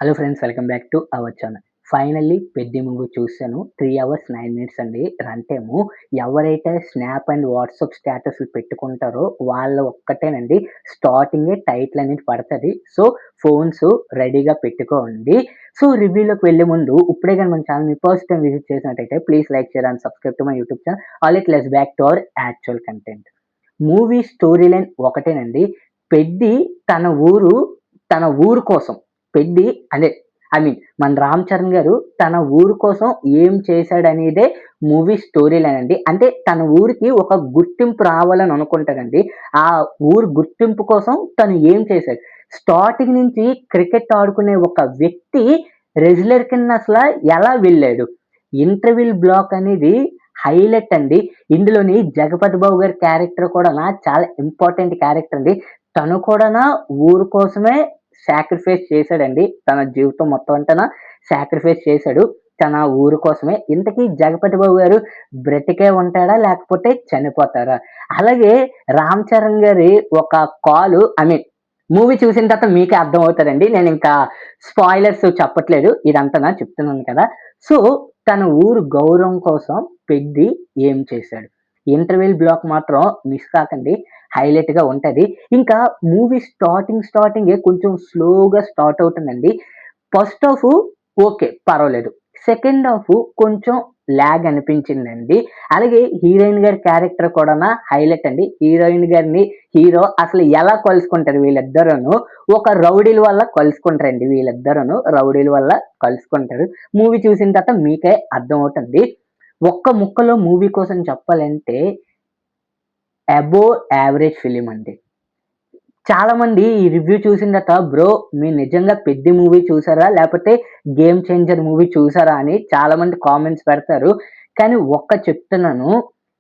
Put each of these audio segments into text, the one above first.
Hello friends, welcome back to our channel. Finally 'Peddi' movie చూసాను. 3 hours 9 minutes అండి run time. ఎవరైతే snap and WhatsApp స్టేటస్‌లు పెట్టుకుంటారో వాళ్ళు ఒక్కటేనండి స్టార్టింగే టైటిల్ అనేది పడతది. సో, ఫోన్స్ రెడీగా పెట్టుకోండి. సో, రివ్యూలోకి వెళ్ళే ముందు ఇప్పుడే గాని మన ఛానల్‌ని ఫస్ట్ టైమ్ విజిట్ చేసినట్టయితే please like, share and subscribe to my YouTube channel. Let's back to our actual content. Movie story line ఒకటేనండి. 'పెద్ది' తన ఊరు తన ఊరు కోసం పెద్ది అదే మన 'రామ్ చరణ్' గారు తన ఊరు కోసం ఏం చేశాడనేదే మూవీ స్టోరీ లైన్ అండి. అంటే తన ఊరికి ఒక గుర్తింపు రావాలని అనుకుంటాడండి. ఆ ఊరు గుర్తింపు కోసం తను ఏం చేశాడు. స్టార్టింగ్ నుంచి క్రికెట్ ఆడుకునే ఒక వ్యక్తి రెజ్లర్ కింద ఎలా వెళ్ళాడు. ఇంటర్వెల్ బ్లాక్ అనేది హైలైట్ అండి. ఇందులోని 'జగపతి బాబు' గారి క్యారెక్టర్ కూడానా చాలా ఇంపార్టెంట్ క్యారెక్టర్ అండి. తను కూడానా ఊరు కోసమే సాక్రిఫైస్ చేశాడండి. తన జీవితం మొత్తం అంతాన సాక్రిఫైస్ చేశాడు. తన ఊరు కోసమే. ఇంతకీ 'జగపతి బాబు' గారు బ్రతికే ఉంటాడా? లేకపోతే చనిపోతారా? అలాగే 'రామ్ చరణ్' గారి ఒక కాలు మూవీ చూసిన తర్వాత మీకే అర్థమవుతదండి. నేనింకా స్పాయిలర్స్ చెప్పట్లేదు. ఇదంతా చెప్తున్నాను కదా! సో, తన ఊరు గౌరవం కోసం పెద్ది ఏం చేశాడు? ఇంటర్వెల్ బ్లాక్ మాత్రం మిస్ కాకండి. హైలైట్‌గా ఉంటది. ఇంకా మూవీ స్టార్టింగే కొంచెం స్లోగా స్టార్ట్ అవుతుందండి. First half okay. పర్వాలేదు. సెకండ్ హాఫ్ కొంచెం లాగ్ అనిపించిందండి. అలాగే హీరోయిన్ గారి క్యారెక్టర్ కూడానా హైలైట్ అండి. హీరోయిన్ గారిని హీరో అసలు ఎలా కలుసుకుంటారు వీళ్ళిద్దరూను. ఒక రౌడీల వల్ల కలుసుకుంటారండి వీళ్ళిద్దరూను. రౌడీల వల్ల కలుసుకుంటారు. మూవీ చూసిన తర్వాత మీకే అర్థమవుతుంది. ఒక్క ముక్కలో మూవీ కోసం చెప్పాలంటే అబోవ్ యావరేజ్ ఫిల్మ్ అండి. చాలా మంది ఈ రివ్యూ చూసిన తర్వాత బ్రో మీరు నిజంగా 'పెద్ది' మూవీ చూసారా? లేపోతే 'గేమ్ చేంజర్' మూవీ చూసారా? అని చాలా మంది కామెంట్స్ పెడతారు. కానీ చెప్తున్నాను.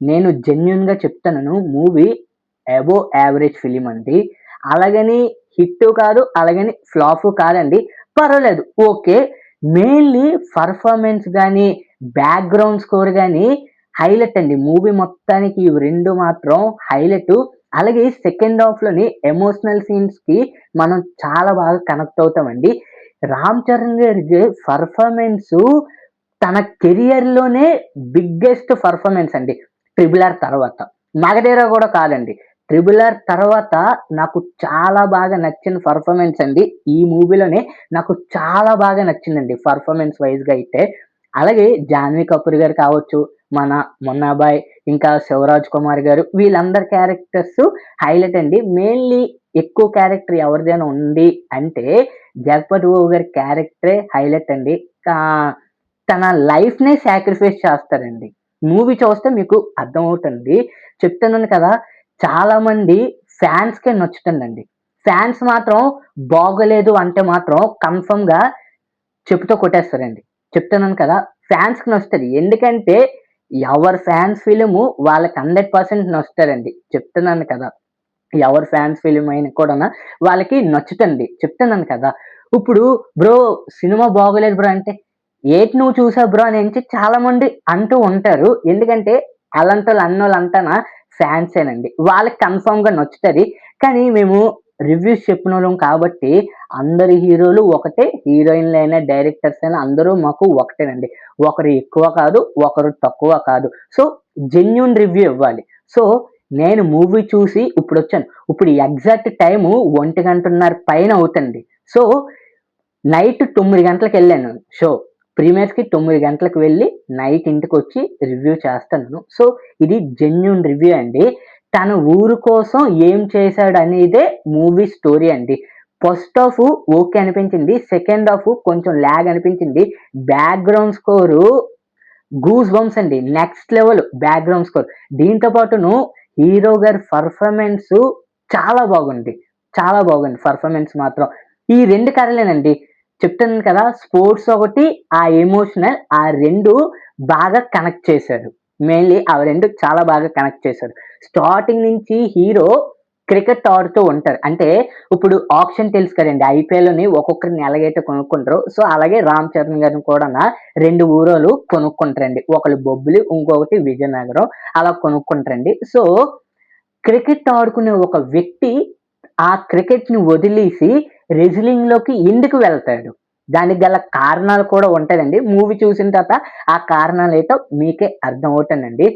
నేను జెన్యూన్‌గా చెప్తున్నాను. మూవీ అబోవ్ యావరేజ్ ఫిల్మ్ అండి. అలాగని హిట్టు కాదు, అలాగని ఫ్లాపు కాదండి. పర్వాలేదు ఓకే. మెయిన్‌లీ పర్ఫార్మెన్స్ గాని, బ్యాక్‌గ్రౌండ్ స్కోర్ గాని హైలైట్ అండి. మూవీ మొత్తానికి ఇవి 2 మాత్రం హైలైటు. అలాగే సెకండ్ హాఫ్‌లోని ఎమోషనల్ సీన్స్‌కి మనం చాలా బాగా కనెక్ట్ అవుతామండి. 'రామ్ చరణ్' గారికి పర్ఫార్మెన్సు తన కెరియర్‌లోనే బిగ్గెస్ట్ పర్ఫార్మెన్స్ అండి. 'ట్రిపుల్ ఆర్' తర్వాత. 'మగధీర' గూడా కాదండి. 'ట్రిపుల్ ఆర్' తర్వాత నాకు చాలా బాగా నచ్చిన పర్ఫార్మెన్స్ అండి. ఈ మూవీలోనే నాకు చాలా బాగా నచ్చిందండి పర్ఫార్మెన్స్ వైస్‌గా అయితే. అలాగే 'జాన్వీ కపూర్' గారు కావచ్చు, మన 'మున్నాబాయ్' ఇంకా 'శివరాజ్ కుమార్' గారు వీళ్ళందరి క్యారెక్టర్స్ హైలైట్ అండి. మెయిన్‌లీ ఎక్కువ క్యారెక్టర్ ఎవరిదైనా ఉంది అంటే 'జగపతి బాబు' గారి క్యారెక్టరే హైలైట్ అండి. కా తన లైఫ్‌నే సాక్రిఫైస్ చేస్తారండి. మూవీ చూస్తే మీకు అర్థమవుతుంది. చెప్తున్నాను కదా! చాలామంది ఫ్యాన్స్‌కే నచ్చుతుందండి. ఫ్యాన్స్ మాత్రం బాగోలేదు అంటే మాత్రం కన్ఫర్మ్‌గా చెప్పుతో కొట్టేస్తారండి. చెప్తున్నాను కదా! ఫ్యాన్స్‌కి నచ్చుతది. ఎందుకంటే ఎవరి ఫ్యాన్స్ ఫిల్ము వాళ్ళకి 100% నచ్చుతదండి. చెప్తున్నాను కదా! ఎవరి ఫ్యాన్స్ ఫిల్మ్ అయినా కూడానా వాళ్ళకి నచ్చుతుంది. చెప్తున్నాను కదా! ఇప్పుడు బ్రో సినిమా బాగోలేదు బ్రో అంటే, "ఏటి నువ్వు చూసావు బ్రో" అనేసి చాలా మంది అంటూ ఉంటారు. ఎందుకంటే అలాంటోళ్ళు అన్నోళ్ళంతానా ఫ్యాన్సేనండి. వాళ్ళకి కన్ఫర్మ్‌గా నచ్చుతది. కానీ మేము రివ్యూస్ చెప్పినోళ్ళం కాబట్టి అందరి హీరోలు ఒకటే, హీరోయిన్‌లైనా, డైరెక్టర్స్ అయినా అందరూ మాకు ఒకటేనండి. ఒకరు ఎక్కువ కాదు, ఒకరు తక్కువ కాదు. సో, జెన్యూన్ రివ్యూ ఇవ్వాలి. సో, నేను మూవీ చూసి ఇప్పుడొచ్చాను. ఇప్పుడు ఎగ్జాక్ట్ టైము 1:30 పైన అవుతుంది. సో, నైట్ 9 గంటలకెళ్ళాను షో. ప్రీమియర్స్‌కి 9 గంటలకు వెళ్ళి నైట్ ఇంటికొచ్చి రివ్యూ చేస్తున్నాను. సో, ఇది జెన్యూన్ రివ్యూ అండి. తన ఊరు కోసం ఏం చేశాడనేదే మూవీ స్టోరీ అండి. ఫస్ట్ హాఫ్ ఓకే అనిపించింది. సెకండ్ హాఫ్ కొంచెం లాగ్ అనిపించింది. బ్యాక్‌గ్రౌండ్ స్కోరు గూస్ బంప్స్ అండి. Next level background score. దీంతో పాటును హీరో గారి పర్ఫార్మెన్స్ చాలా బాగుంది. చాలా బాగుంది పర్ఫార్మెన్స్ మాత్రం. ఈ 2 కథలేనండి. చెప్తున్నాను కదా! స్పోర్ట్స్ ఒకటి, ఆ ఎమోషనల్ ఆ 2 బాగా కనెక్ట్ చేశారు. మెయిన్‌లీ ఆ 2 చాలా బాగా కనెక్ట్ చేశారు. స్టార్టింగ్ నుంచి హీరో క్రికెట్ ఆడుతూ ఉంటారు. అంటే ఇప్పుడు ఆక్షన్ తెలుసు కదండీ! ఐపీఎల్‌లోని ఒక్కొక్కరిని ఎలాగైతే కొనుక్కుంటారో, సో అలాగే 'రామ్ చరణ్' గారిని కూడానా 2 ఊరోళ్ళు కొనుక్కుంటారండి. ఒకళ్ళు బొబ్బిలి, ఇంకొకటి విజయనగరం అలా కొనుక్కుంటారండి. సో, క్రికెట్ ఆడుకునే ఒక వ్యక్తి ఆ క్రికెట్‌ని వదిలేసి రెజ్లింగ్‌లోకి ఎందుకు వెళ్తాడు? దానికి గల కారణాలు కూడా ఉంటాయండి. మూవీ చూసిన తర్వాత ఆ కారణాలేంటో మీకే అర్థమవుతుందండి.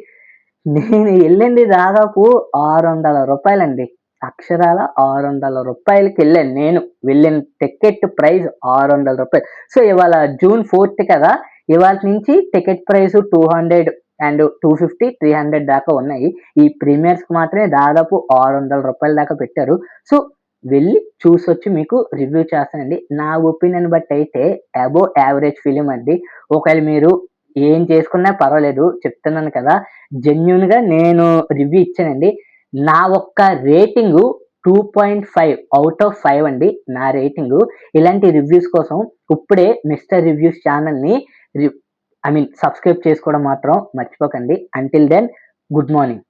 నేను ఎళ్ళింది దాదాపు రూ. 600 అక్షరాల రూ. 600కెళ్ళాను నేను. వెళ్ళిన టికెట్ ప్రైస్ రూ. 600. సో, ఇవాళ జూన్ 4 కదా! ఇవాల్టి నుంచి టికెట్ ప్రైస్ 200 అండ్ 250, 300 దాకా ఉన్నాయి. ఈ ప్రీమియర్స్‌కి మాత్రమే దాదాపు రూ. 600 దాకా పెట్టారు. సో, వెళ్లి చూసొచ్చి మీకు రివ్యూ చేస్తానండి. నా ఒపీనియన్ బట్టయితే అబోవ్ యావరేజ్ ఫిల్మ్ అండి. ఒకవేళ మీరు ఏం చేసుకున్నా పర్వాలేదు చెప్తున్నాను కదా! జెన్యూన్‌గా నేను రివ్యూ ఇచ్చానండి. నా ఒక్క రేటింగు 2.5 ఔట్ ఆఫ్ 5 అండి నా రేటింగు. ఇలాంటి రివ్యూస్ కోసం ఇప్పుడే మిస్టర్ రివ్యూస్ ఛానెల్‌ని రి ఐ మీన్ సబ్స్క్రైబ్ చేసుకోవడం మాత్రం మర్చిపోకండి. Until then good morning.